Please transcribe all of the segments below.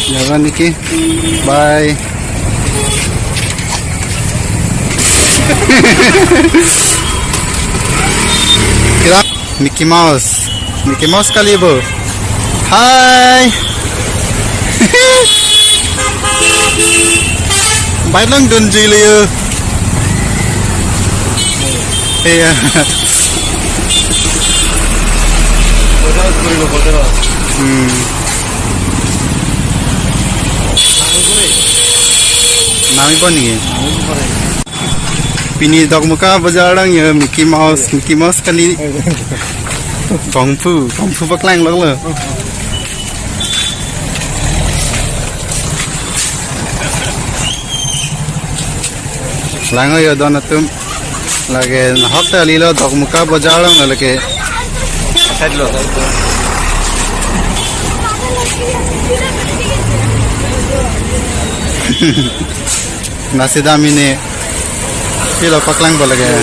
Jalan Niki. Bye. Kira Mickey Mouse. Mickey Mouse kali bu. Hai. Baik lang dun jili ya. Iya. Nami pa niya. Pinidogmuka bajarang ya Mickey Mouse kali. Kung Fu baklang lang. Lango ya doon atum lagi hotel lilo dogmuka bajarang lagi. Sadlo. Nasi dami ni kilo paklang boleh gaya.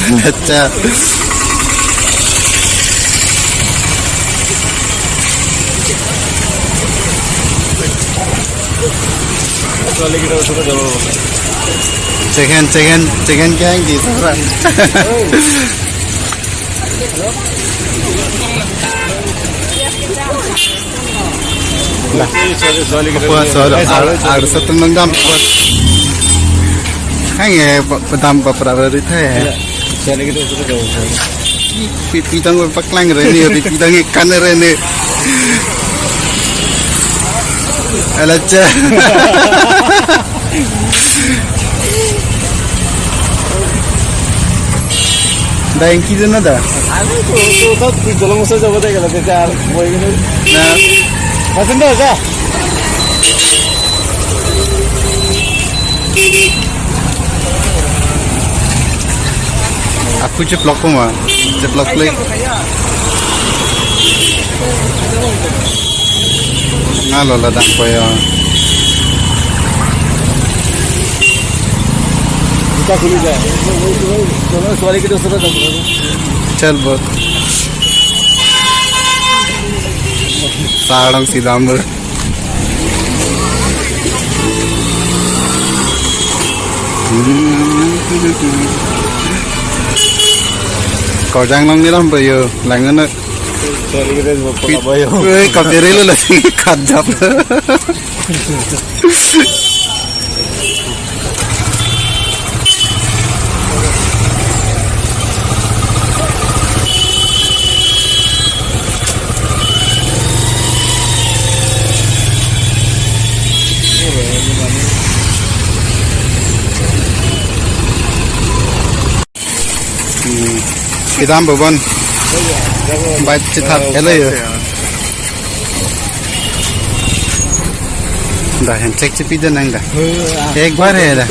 अच्छा chicken क्या है सारा ada satu menggam kayaknya petambah perabot itu ya pitang paklang rene pitang ikan rene alacha daeng ki jana da to jolong masa jabo de gela te ar moi gene na pasen da ja aku ceplok pun mah ceplok play ngalo lah dah koyo kita khuli ja dono sawali ke dosra da चल बहुत साड़ंग सीधामपुर kau jangan nong nilam bayo langan nak kau ceri lu lagi kajap kita ambil bon baik cetak hello ya dah cek cepi dan enggak एक बार है dah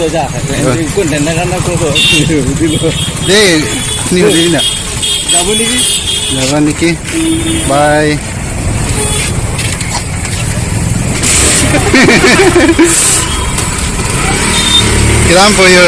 deh ni udah ni jalan niki bye kita ambil